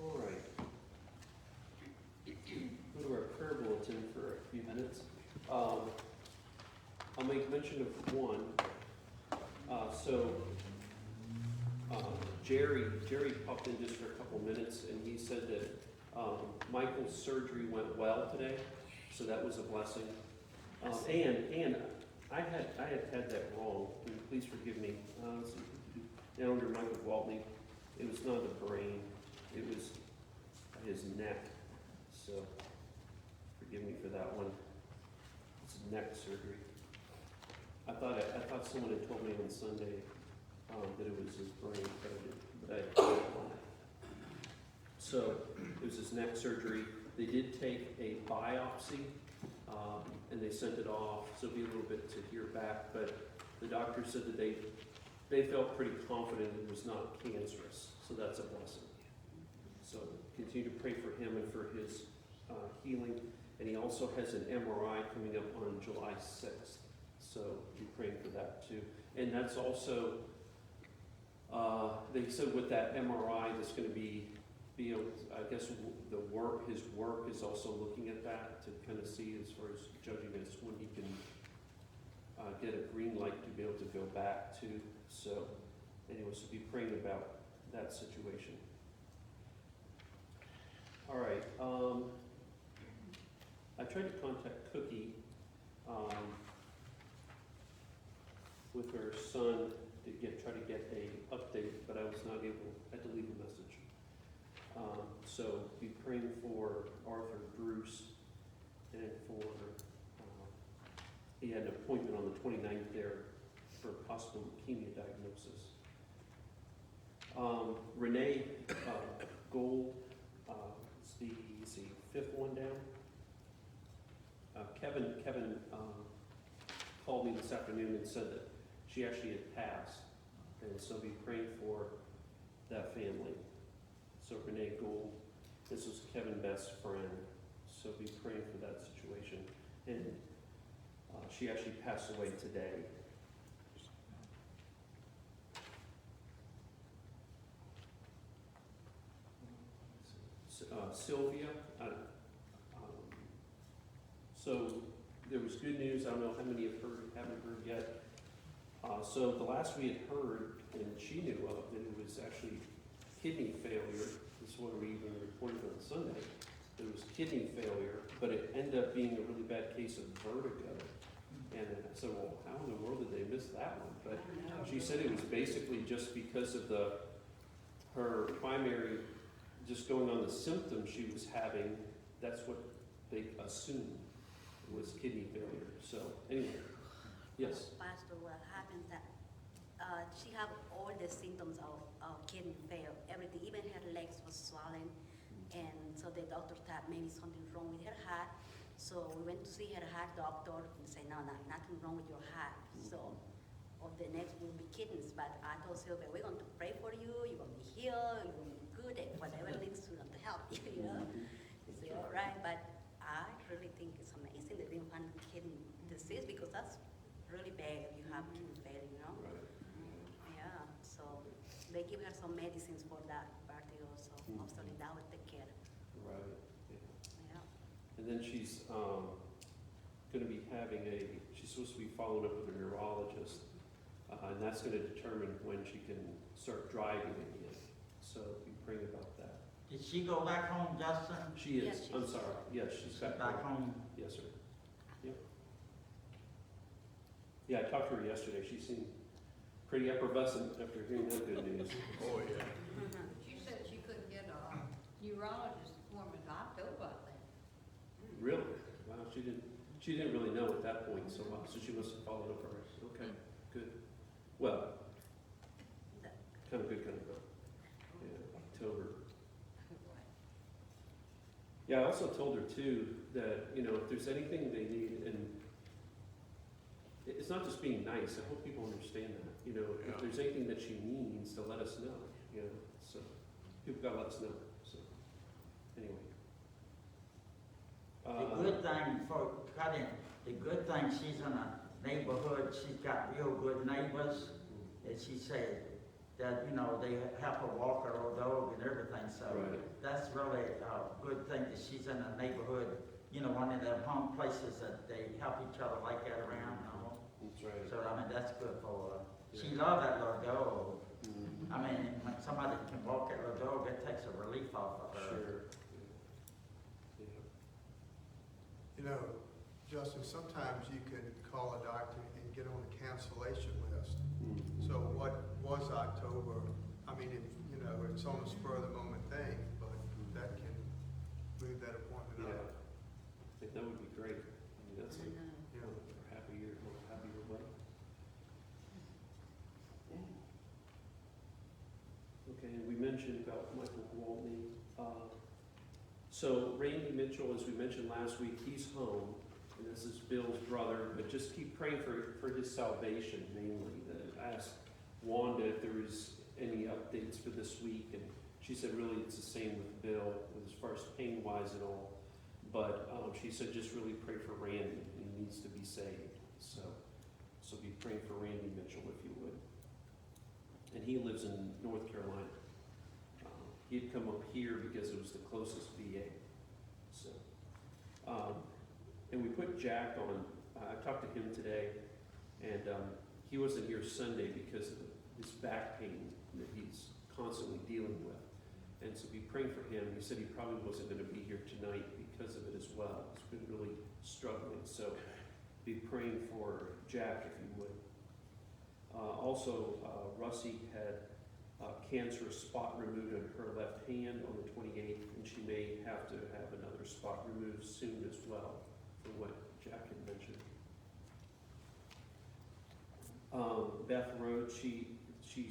All right. Go to our prayer bulletin for a few minutes. I'll make mention of one. Jerry popped in just for a couple minutes, and he said that Michael's surgery went well today, so that was a blessing. And I had that wrong. Please forgive me. Down under Michael Gwaltney, it was not the brain; it was his neck. So forgive me for that one. It's neck surgery. I thought someone had told me on Sunday that it was his brain, but I didn't. So it was his neck surgery. They did take a biopsy, and they sent it off. So it'll be a little bit to hear back, but the doctor said that they felt pretty confident it was not cancerous. So that's a blessing. So continue to pray for him and for his healing. And he also has an MRI coming up on July 6th. So be praying for that too. And that's also, they said with that MRI, that's going to be I guess his work is also looking at that to kind of see as far as judging as when he can get a green light to be able to go back to. So anyway, so be praying about that situation. All right. I tried to contact Cookie. with her son to try to get a update, but I was not able, I had to leave a message. So be praying for Arthur Bruce and for, he had an appointment on the 29th there for possible leukemia diagnosis. Renee Gold, it's the fifth one down. Kevin called me this afternoon and said that she actually had passed, and so be praying for that family. So Renee Gould, this was Kevin's best friend, so be praying for that situation. And she actually passed away today. Sylvia, so there was good news. I don't know how many haven't heard yet. So the last we had heard, and she knew of, that it was actually kidney failure. This is what we even reported on Sunday. There was kidney failure, but it ended up being a really bad case of vertigo. And I said, well, how in the world did they miss that one? But she said it was basically just because of her primary, just going on the symptoms she was having. That's what they assumed was kidney failure. So anyway, yes. Pastor, what happened that she had all the symptoms of kidney failure, everything, even her legs was swollen, and so the doctor thought maybe something wrong with her heart. So we went to see her heart doctor and said, no, nothing wrong with your heart. So of the next will be kidneys, but I told Sylvia, we're going to pray for you, you're going to be healed, you're going to be good, and whatever needs to help you, you know. He said, all right, but I really think it's amazing they didn't find kidney disease, because that's really bad if you have kidney failure, you know. Right. Yeah, so they give her some medicines for that vertigo, so hopefully that will take care. Right. Yeah. Yeah. And then she's going to be she's supposed to be following up with a neurologist, and that's going to determine when she can start driving again. So be praying about that. Did she go back home, Justin? She is. Yes, I'm sorry. Yes, she's back home. Home? Yes, sir. Yep. Yeah, I talked to her yesterday. She seemed pretty effervescent after hearing that good news. Oh, yeah. She said she couldn't get a neurologist appointment in October, I think. Really? Wow, she didn't really know at that point, so she must have followed up her. Okay, good. Well, kind of good, kind of good. Yeah, October. Yeah, I also told her too that, if there's anything they need, and it's not just being nice, I hope people understand that, if there's anything that she needs, to let us know, so people gotta let us know, so, anyway. The good thing for cutting, the good thing, she's in a neighborhood, she's got real good neighbors, and she said that, they help her walk her old dog and everything, so Right. that's really a good thing that she's in a neighborhood, one of them home places that they help each other like that around, That's right. So, that's good for her. She Yeah. loved that little dog. Mhm. When somebody can walk that little dog, it takes a relief off of her. Sure. Yeah. Justin, sometimes you can call a doctor and get on a cancellation list. Mhm. So what was October, it's on a spur of the moment thing, but that can move that appointment Yeah. up. I think that would be great. That's a Yeah. happier way. Okay, and we mentioned about Michael Gwaltney. So Randy Mitchell, as we mentioned last week, he's home, and this is Bill's brother, but just keep praying for his salvation mainly. I asked Wanda if there was any updates for this week, and she said really it's the same with Bill as far as pain-wise and all. But she said just really pray for Randy. He needs to be saved. So be praying for Randy Mitchell if you would. And he lives in North Carolina. He'd come up here because it was the closest VA. So, and we put Jack on. I talked to him today, and he wasn't here Sunday because of his back pain that he's constantly dealing with. And so be praying for him. He said he probably wasn't going to be here tonight because of it as well. He's been really struggling. So be praying for Jack if you would. Also, Russie had cancerous spot removed on her left hand on the 28th, and she may have to have another spot removed soon as well, for what Jack had mentioned. Beth Road, she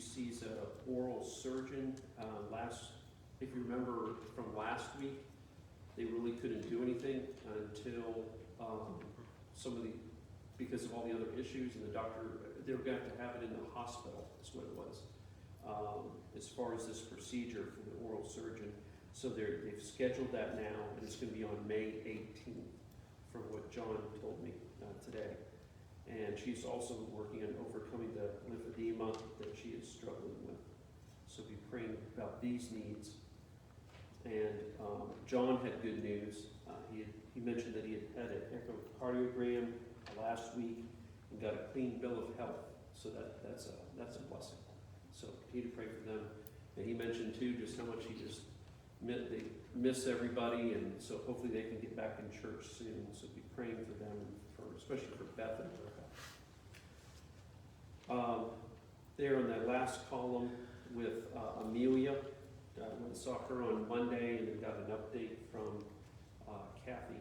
sees a oral surgeon. If you remember from last week, they really couldn't do anything until because of all the other issues, and the doctor, they were going to have it in the hospital, is what it was, as far as this procedure for the oral surgeon. So they've scheduled that now, and it's going to be on May 18th, from what John told me today. And she's also working on overcoming the lymphedema that she is struggling with. So be praying about these needs. And John had good news. He mentioned that he had an echocardiogram last week and got a clean bill of health. So that's a blessing. So continue to pray for them. And he mentioned too just how much they miss everybody, and so hopefully they can get back in church soon. So be praying for them, especially for Beth and her. There on that last column with Amelia, I saw her on Monday and then got an update from Kathy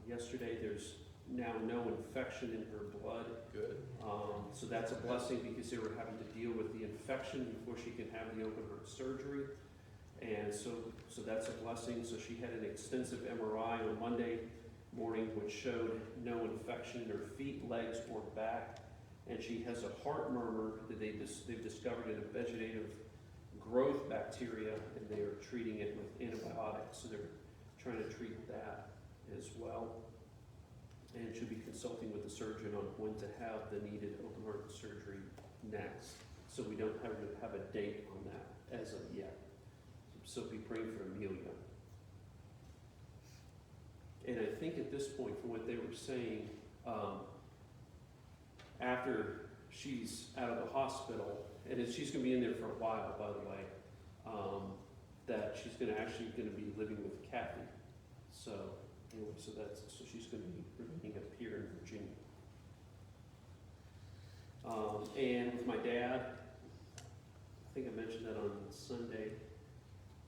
yesterday. There's now no infection in her blood. Good. So that's a blessing, because they were having to deal with the infection before she can have the open heart surgery. And so that's a blessing. So she had an extensive MRI on Monday morning, which showed no infection in her feet, legs, or back. And she has a heart murmur that they've discovered in a vegetative growth bacteria, and they are treating it with antibiotics. So they're trying to treat that as well. And she'll be consulting with the surgeon on when to have the needed open heart surgery next. So we don't have a date on that as of yet. So be praying for Amelia. And I think at this point, from what they were saying, after she's out of the hospital, and she's going to be in there for a while, by the way, that she's going to be living with Kathy. So anyway, so she's going to be remaining up here in Virginia. And with my dad, I think I mentioned that on Sunday.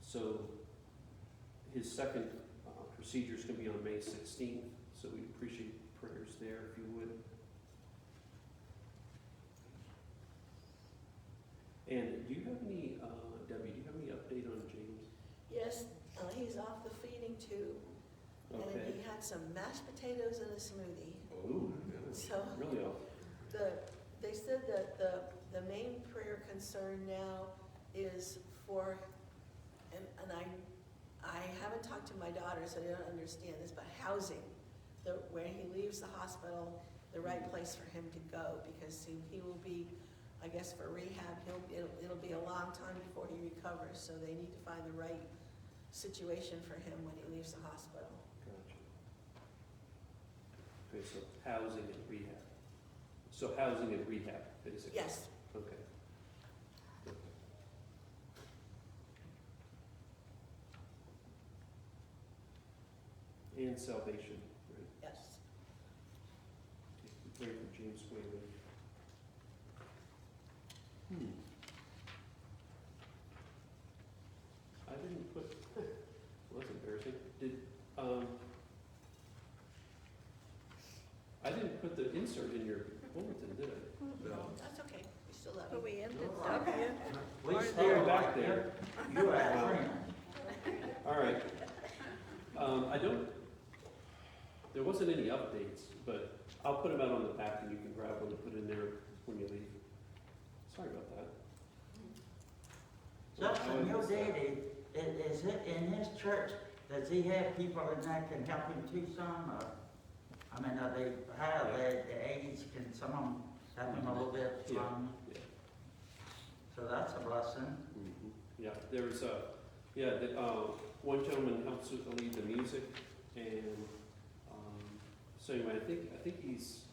So his second procedure is going to be on May 16th. So we appreciate prayers there, if you would. And do you have any, Debbie, do you have any update on James? Yes, he's off the feeding tube. Okay. And he had some mashed potatoes in a smoothie. Ooh, So really off. they said that the main prayer concern now is for, and I haven't talked to my daughter, so I don't understand this, but housing. When he leaves the hospital, the right place for him to go, because he will be, I guess, for rehab, it'll be a long time before he recovers, so they need to find the right situation for him when he leaves the hospital. Gotcha. Okay, so housing and rehab. So housing and rehab, basically? Yes. Okay. And salvation, right? Yes. We pray for James Whalen. I didn't put, well, that's embarrassing. I didn't put the insert in your bulletin, did I? No. That's okay, we still love But you. we ended Okay. W. We Or still the- back like there. you. You are a friend. All right. There wasn't any updates, but I'll put them out on the back and you can grab one to put in there when you leave. Sorry about that. Justin, your daddy, is it in his church, does he have people in that can help him too, some, or? I mean, are they, how, the age, can some of them help him a little bit, Yeah. Yeah. So that's a blessing. Mhm. Yeah, there's one gentleman helps with the lead the music, and so anyway, I think he's.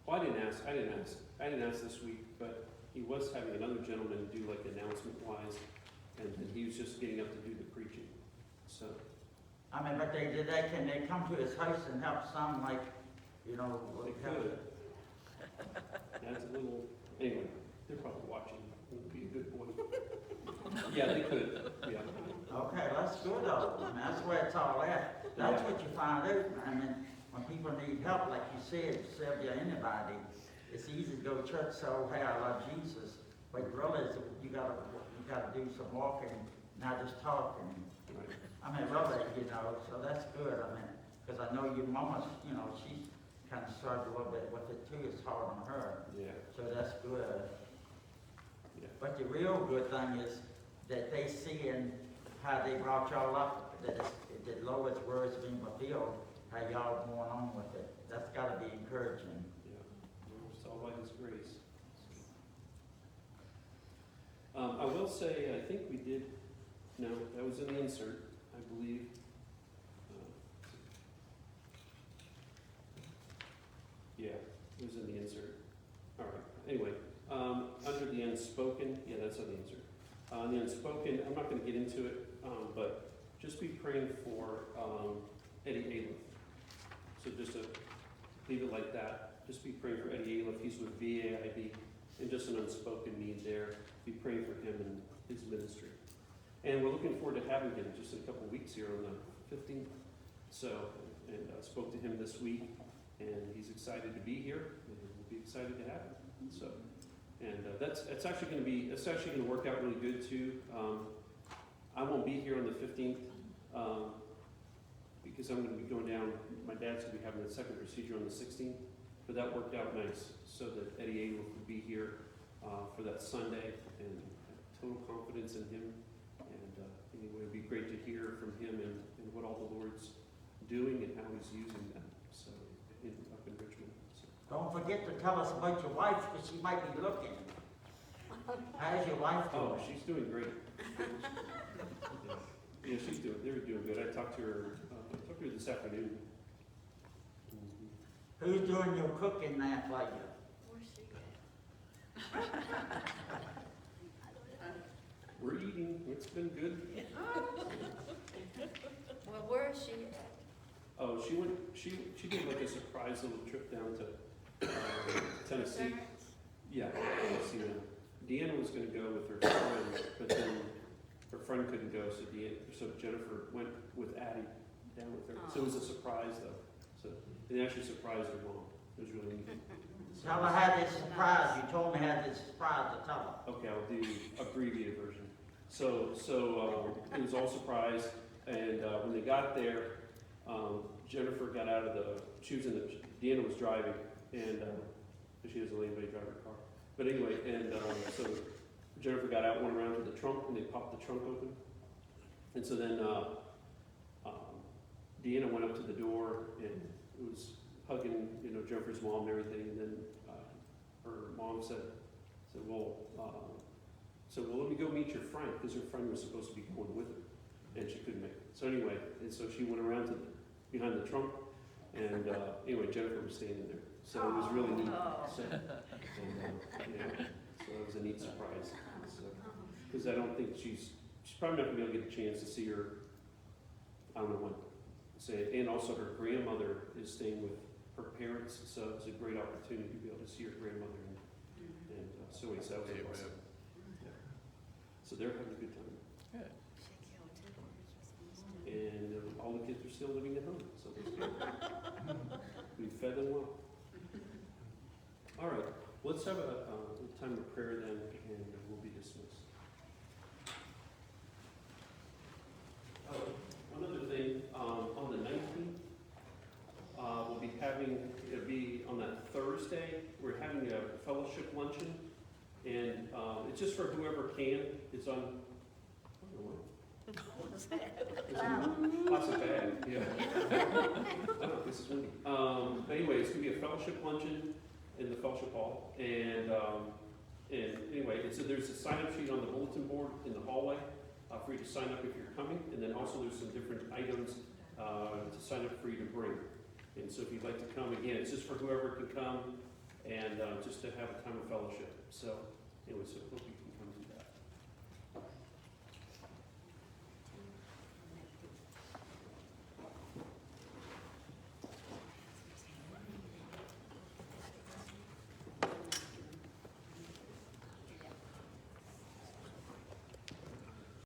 Well, I didn't ask this week, but he was having another gentleman do like announcement wise, and he was just getting up to do the preaching. So I mean, but can they come to his house and help some, like, you know? they could. That's a little, anyway, they're probably watching. It would be a good boy. Yeah, they could, yeah. Okay, that's good though. I mean, that's where it's all at. That's what you find out. I mean, when people need help, like you said, Sylvia, anybody, it's easy to go to church, so hey, I love Jesus. But really, you gotta do some walking, not just talking. Right. I mean, really, so that's good. I mean, because I know your mama's, she's kind of started a little bit with it too. It's hard on her. Yeah. So that's good. Yeah. But the real good thing is that they seeing how they brought y'all up, that the Lord's words being fulfilled, how y'all going on with it. That's got to be encouraging. Yeah. It's all by His grace. I will say, I think we did, no, that was in the insert, I believe. Yeah, it was in the insert. All right, anyway, under the unspoken, yeah, that's on the insert. The unspoken, I'm not going to get into it, but just be praying for Eddie Aliff. So just to leave it like that. Just be praying for Eddie Aliff. He's with VAIB, and just an unspoken need there. Be praying for him and his ministry. And we're looking forward to having him just in a couple of weeks here on the 15th. So, and I spoke to him this week, and he's excited to be here, and we'll be excited to have him. So, and it's actually going to work out really good too. I won't be here on the 15th because I'm going to be going down. My dad's going to be having the second procedure on the 16th, but that worked out nice so that Eddie Abel could be here for that Sunday, and total confidence in him. And anyway, it'd be great to hear from him and what all the Lord's doing and how He's using them. So up in Richmond. So. Don't forget to tell us about your wife, because she might be looking. How's your wife doing? Oh, she's doing great. Yeah, they're doing good. I talked to her this afternoon. Mm-hmm. Who's doing your cooking now for you? Where's she We're eating. It's been good. Well, where is she at? Oh, she did like a surprise little trip down to Tennessee. Yeah, Tennessee. Deanna was going to go with her friend, but then her friend couldn't go, so Jennifer went with Addie down with her. So it was a surprise though. So they actually surprised her mom. It was really neat. Tell her how this surprise. You told me how this surprise to tell her. Okay, I'll do abbreviated version. So it was all surprise, and when they got there, Jennifer got out of Deanna was driving, and she doesn't let anybody drive her car. But anyway, and so Jennifer got out, went around to the trunk, and they popped the trunk open. And so then Deanna went up to the door and was hugging, Jennifer's mom and everything. And then her mom said, well, let me go meet your friend, because her friend was supposed to be going with her, and she couldn't make it. So anyway, and so she went around behind the trunk, and anyway, Jennifer was standing there. So it was really neat. So that was a neat surprise. Because I don't think she's probably not going to be able to get a chance to see her, I don't know when, say, and also her grandmother is staying with her parents, so it's a great opportunity to be able to see her grandmother. And so that was awesome. Yeah. So they're having a good time. Good. And all the kids are still living at home, so that's good. We fed them well. All right, let's have a time of prayer then, and we'll be dismissed. One other thing, on the 19th, we'll be it'll be on that Thursday, we're having a fellowship luncheon, and it's just for whoever can. It's on, I don't know what. It's in plastic bag, yeah. Oh, this is windy. But anyway, it's going to be a fellowship luncheon in the fellowship hall, and anyway, there's a sign-up sheet on the bulletin board in the hallway for you to sign up if you're coming, and then also there's some different items to sign up for you to bring. And so if you'd like to come, again, it's just for whoever can come, and just to have a time of fellowship. So anyway, so hope you